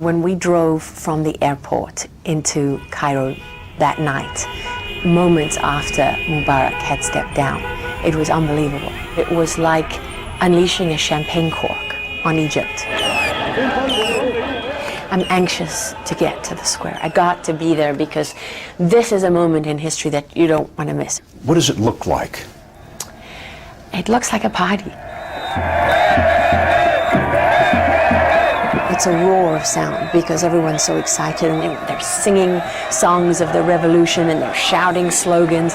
When we drove from the airport into Cairo that night, moments after Mubarak had stepped down, it was unbelievable. It was like unleashing a champagne cork on Egypt. I'm anxious to get to the square. I got to be there because this is a moment in history that you don't want to miss. What does it look like? It looks like a party. It's a roar of sound because everyone's so excited and they're singing songs of the revolution and they're shouting slogans.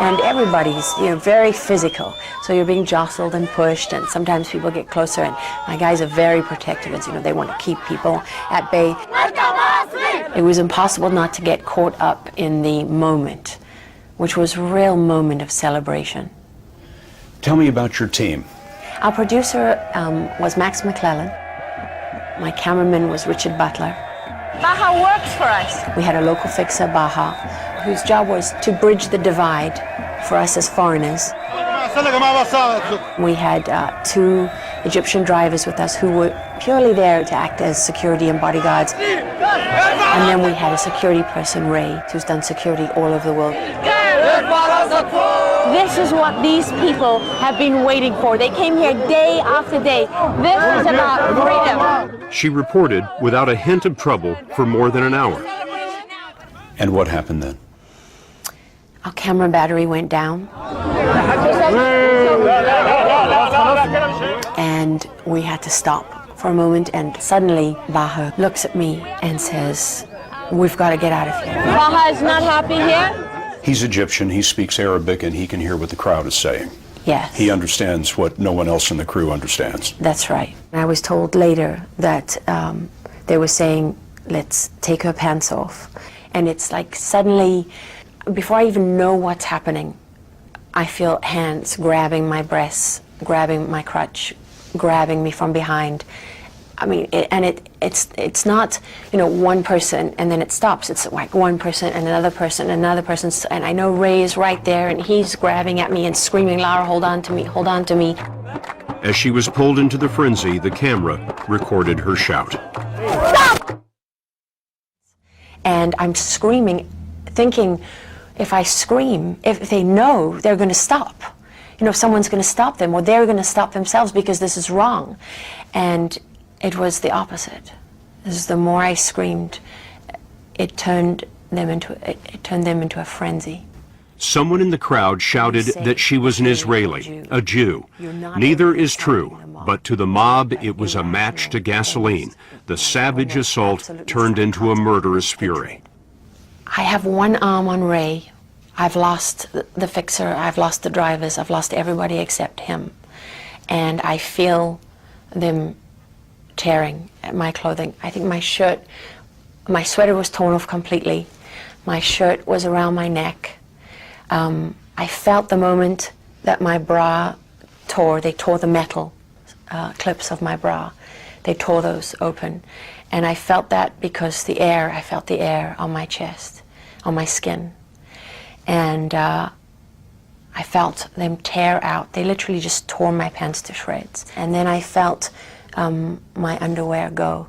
And everybody's, very physical. So you're being jostled and pushed, and sometimes people get closer. And my guys are very protective, and they want to keep people at bay. It was impossible not to get caught up in the moment, which was a real moment of celebration. Tell me about your team. Our producer was Max McClellan. My cameraman was Richard Butler. Baha works for us. We had a local fixer, Baha, whose job was to bridge the divide for us as foreigners. We had 2 Egyptian drivers with us who were purely there to act as security and bodyguards. And then we had a security person, Ray, who's done security all over the world. This is what these people have been waiting for. They came here day after day. This is about freedom. She reported without a hint of trouble for more than an hour. And what happened then? Our camera battery went down. And we had to stop for a moment, and suddenly Baha looks at me and says, "We've got to get out of here." Baha is not happy here. He's Egyptian, he speaks Arabic, and he can hear what the crowd is saying. Yes. He understands what no one else in the crew understands. That's right. I was told later that they were saying, "Let's take her pants off." And it's like suddenly, before I even know what's happening, I feel hands grabbing my breasts, grabbing my crutch, grabbing me from behind. I mean, it's not, one person and then it stops. It's like one person and another person and another person. And I know Ray is right there and he's grabbing at me and screaming, "Lara, hold on to me, hold on to me." As she was pulled into the frenzy, the camera recorded her shout. Stop! And I'm screaming, thinking, if I scream, if they know, they're going to stop. Someone's going to stop them, or they're going to stop themselves because this is wrong. And it was the opposite. The more I screamed, it turned them into a frenzy. Someone in the crowd shouted that she was an Israeli, a Jew. Neither is true, but to the mob it was a match to gasoline. The savage assault turned into a murderous fury. I have one arm on Ray. I've lost the fixer, I've lost the drivers, I've lost everybody except him. And I feel them tearing at my clothing. I think my sweater was torn off completely. My shirt was around my neck. I felt the moment that my bra tore. They tore the metal clips of my bra. They tore those open. And I felt that because I felt the air on my chest, on my skin. And I felt them tear out. They literally just tore my pants to shreds. And then I felt my underwear go.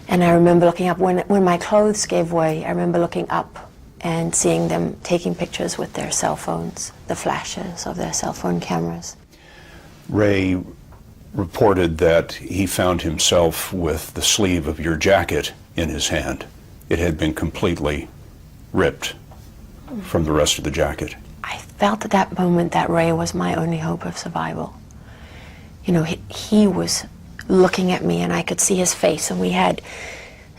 And I remember looking up, when my clothes gave way, I remember looking up and seeing them taking pictures with their cell phones, the flashes of their cell phone cameras. Ray reported that he found himself with the sleeve of your jacket in his hand. It had been completely ripped from the rest of the jacket. I felt at that moment that Ray was my only hope of survival. He was looking at me and I could see his face, and we had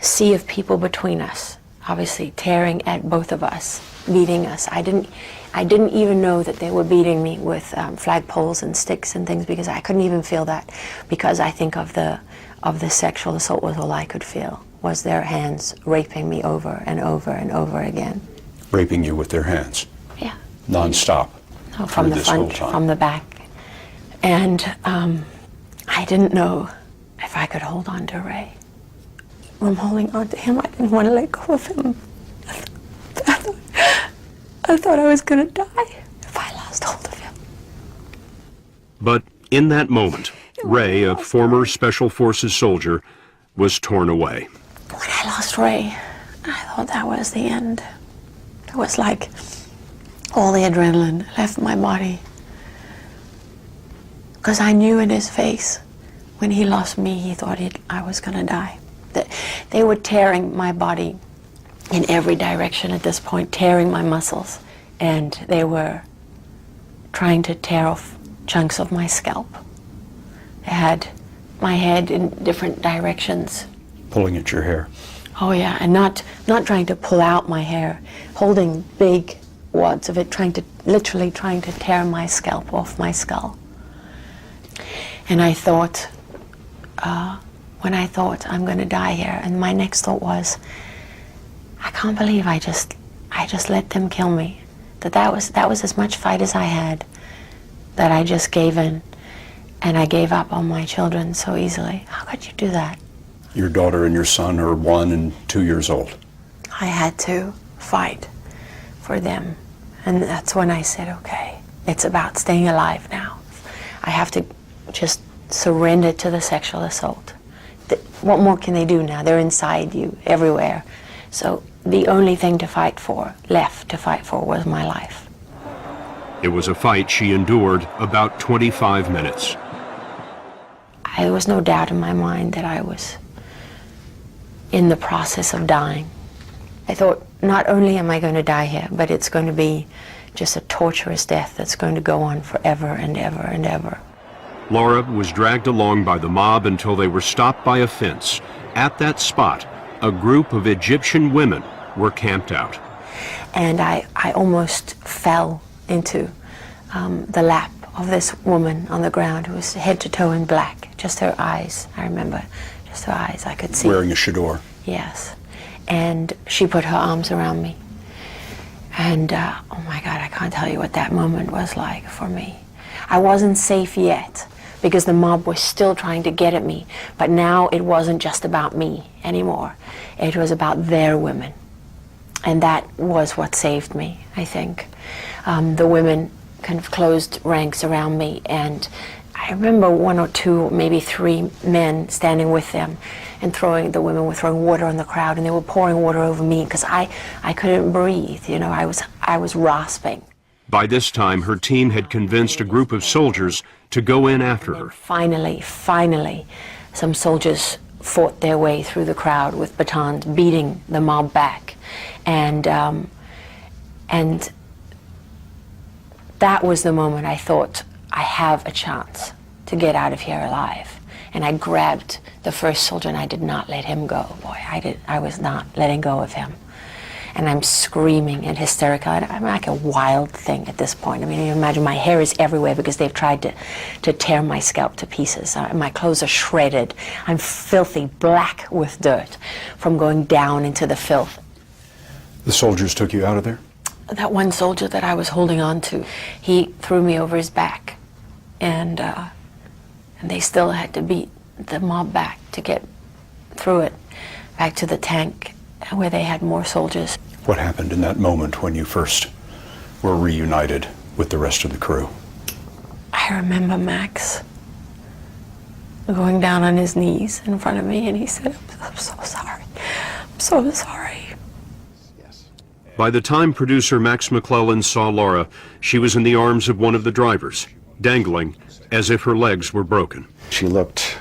a sea of people between us, obviously tearing at both of us, beating us. I didn't even know that they were beating me with flagpoles and sticks and things, because I couldn't even feel that, because I think of the sexual assault was all I could feel, was their hands raping me over and over and over again. Raping you with their hands? Yeah. Non-stop? No, from the front, from the back. And I didn't know if I could hold on to Ray. I'm holding on to him. I didn't want to let go of him. I thought I was going to die if I lost hold of him. But in that moment, Ray, a former Special Forces soldier, was torn away. When I lost Ray, I thought that was the end. It was like all the adrenaline left my body. Because I knew in his face, when he lost me, he thought I was going to die. They were tearing my body in every direction at this point, tearing my muscles. And they were trying to tear off chunks of my scalp. They had my head in different directions. Pulling at your hair. Oh yeah, and not trying to pull out my hair, holding big wads of it, literally trying to tear my scalp off my skull. And I thought, when I thought I'm going to die here, and my next thought was, I can't believe I just let them kill me. That was as much fight as I had, that I just gave in, and I gave up on my children so easily. How could you do that? Your daughter and your son are 1 and 2 years old. I had to fight for them, and that's when I said, okay, it's about staying alive now. I have to just surrender to the sexual assault. What more can they do now? They're inside you, everywhere. So the only thing left to fight for was my life. It was a fight she endured about 25 minutes. There was no doubt in my mind that I was in the process of dying. I thought, not only am I going to die here, but it's going to be just a torturous death that's going to go on forever and ever and ever. Laura was dragged along by the mob until they were stopped by a fence. At that spot, a group of Egyptian women were camped out. And I almost fell into the lap of this woman on the ground who was head to toe in black. Just her eyes, I remember, just her eyes I could see. Wearing a chador. Yes. And she put her arms around me. And oh my God, I can't tell you what that moment was like for me. I wasn't safe yet, because the mob was still trying to get at me. But now it wasn't just about me anymore. It was about their women. And that was what saved me, I think. The women kind of closed ranks around me, and I remember 1 or 2, maybe 3 men standing with them, and the women were throwing water on the crowd, and they were pouring water over me because I couldn't breathe, you know, I was rasping. By this time, her team had convinced a group of soldiers to go in after her. Finally, some soldiers fought their way through the crowd with batons, beating the mob back. And that was the moment I thought, I have a chance to get out of here alive. And I grabbed the first soldier and I did not let him go. Boy, I was not letting go of him. And I'm screaming and hysterical. I'm like a wild thing at this point. I mean, you imagine my hair is everywhere because they've tried to tear my scalp to pieces. My clothes are shredded. I'm filthy black with dirt from going down into the filth. The soldiers took you out of there? That one soldier that I was holding on to, he threw me over his back. And they still had to beat the mob back to get through it, back to the tank where they had more soldiers. What happened in that moment when you first were reunited with the rest of the crew? I remember Max going down on his knees in front of me, and he said, I'm so sorry. I'm so sorry. By the time producer Max McClellan saw Laura, she was in the arms of one of the drivers, dangling as if her legs were broken. She looked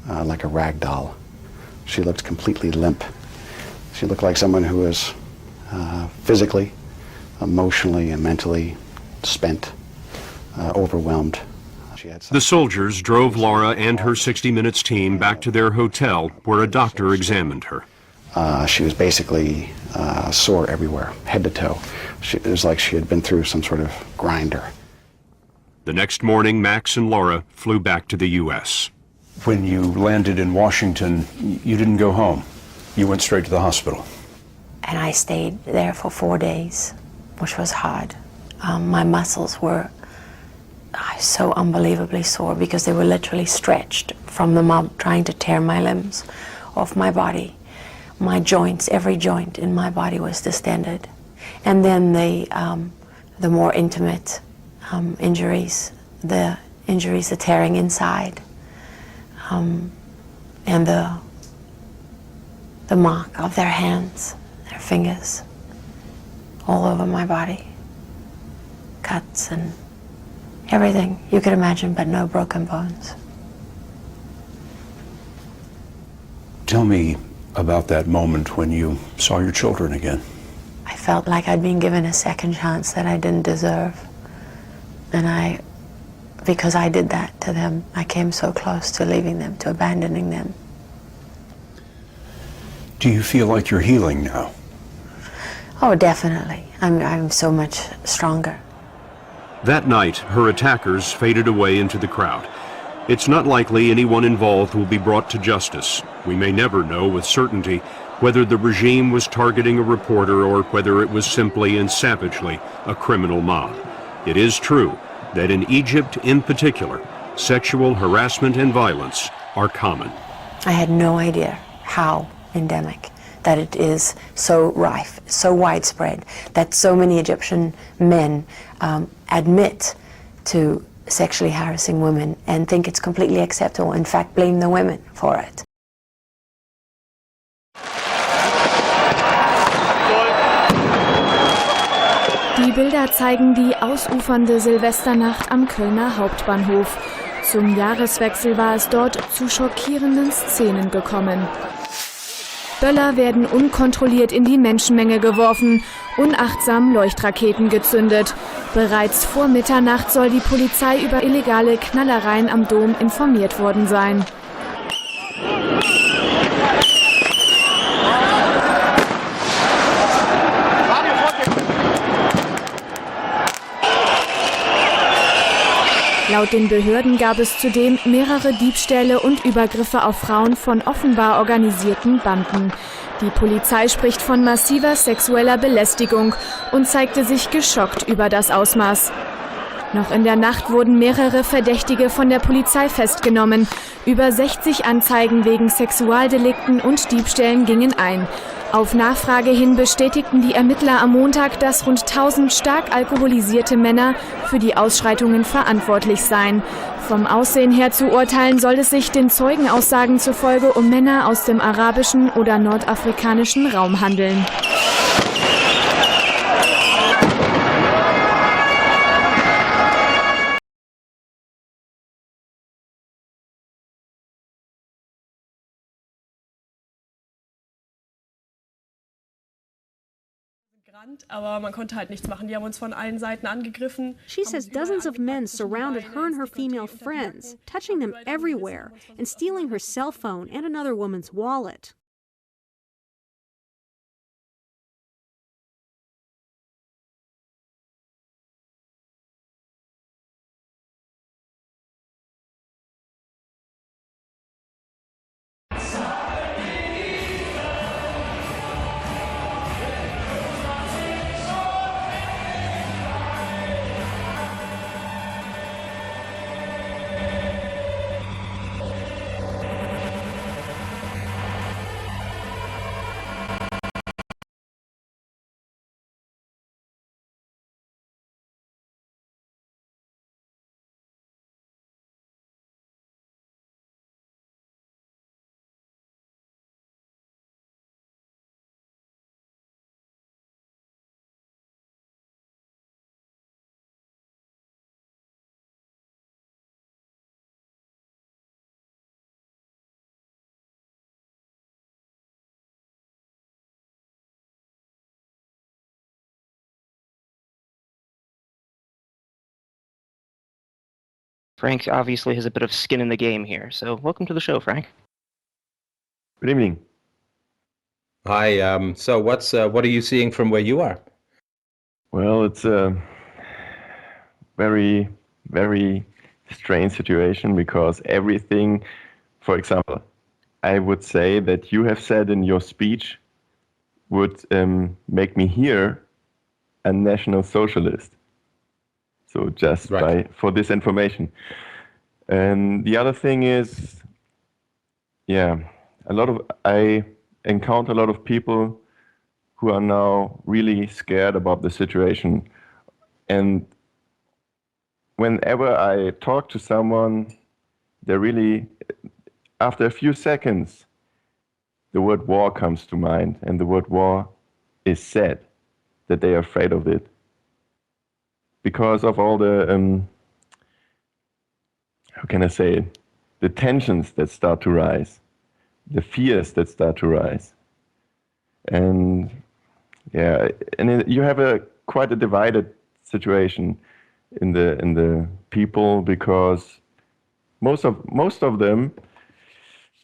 like a rag doll. She looked completely limp. She looked like someone who was physically, emotionally, and mentally spent, overwhelmed. The soldiers drove Laura and her 60 Minutes team back to their hotel, where a doctor examined her. She was basically sore everywhere, head to toe. It was like she had been through some sort of grinder. The next morning, Max and Laura flew back to the U.S. When you landed in Washington, you didn't go home. You went straight to the hospital. And I stayed there for 4 days, which was hard. My muscles were so unbelievably sore because they were literally stretched from the mob trying to tear my limbs off my body. My joints, every joint in my body was distended. And then the more intimate injuries, the tearing inside, and the mark of their hands, their fingers, all over my body. Cuts and everything you could imagine, but no broken bones. Tell me about that moment when you saw your children again. I felt like I'd been given a second chance that I didn't deserve. And because I did that to them, I came so close to leaving them, to abandoning them. Do you feel like you're healing now? Oh, definitely. I'm so much stronger. That night, her attackers faded away into the crowd. It's not likely anyone involved will be brought to justice. We may never know with certainty whether the regime was targeting a reporter or whether it was simply and savagely a criminal mob. It is true that in Egypt in particular, sexual harassment and violence are common. I had no idea how endemic, that it is so rife, so widespread, that so many Egyptian men admit to sexually harassing women and think it's completely acceptable, in fact blame the women for it. Die Bilder zeigen die ausufernde Silvesternacht am Kölner Hauptbahnhof. Zum Jahreswechsel war es dort zu schockierenden Szenen gekommen. Böller werden unkontrolliert in die Menschenmenge geworfen, unachtsam Leuchtraketen gezündet. Bereits vor Mitternacht soll die Polizei über illegale Knallereien am Dom informiert worden sein. Laut den Behörden gab es zudem mehrere Diebstähle und Übergriffe auf Frauen von offenbar organisierten Banden. Die Polizei spricht von massiver sexueller Belästigung und zeigte sich geschockt über das Ausmaß. Noch in der Nacht wurden mehrere Verdächtige von der Polizei festgenommen. Über 60 Anzeigen wegen Sexualdelikten und Diebstählen gingen ein. Auf Nachfrage hin bestätigten die Ermittler am Montag, dass rund 1000 stark alkoholisierte Männer für die Ausschreitungen verantwortlich seien. Vom Aussehen her zu urteilen soll es sich den Zeugenaussagen zufolge um Männer aus dem arabischen oder nordafrikanischen Raum handeln. Aber man konnte halt nichts machen. Die haben uns von allen Seiten angegriffen. She says dozens of men surrounded her and her female friends, touching them everywhere and stealing her cell phone and another woman's wallet. Frank obviously has a bit of skin in the game here, so welcome to the show, Frank. Good evening. Hi. So what are you seeing from where you are? Well, it's a very, very strange situation because everything, for example, I would say that you have said in your speech would make me here a National Socialist. So just for this information. And the other thing is, I encounter a lot of people who are now really scared about the situation. And whenever I talk to someone, they really after a few seconds, the word war comes to mind, and the word war is said, that they are afraid of it. Because of all the, how can I say it, the tensions that start to rise, the fears that start to rise. And yeah, and you have quite a divided situation in the people, because most of them,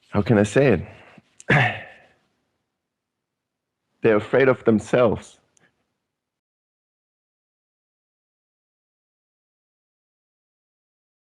how can I say it? They're afraid of themselves.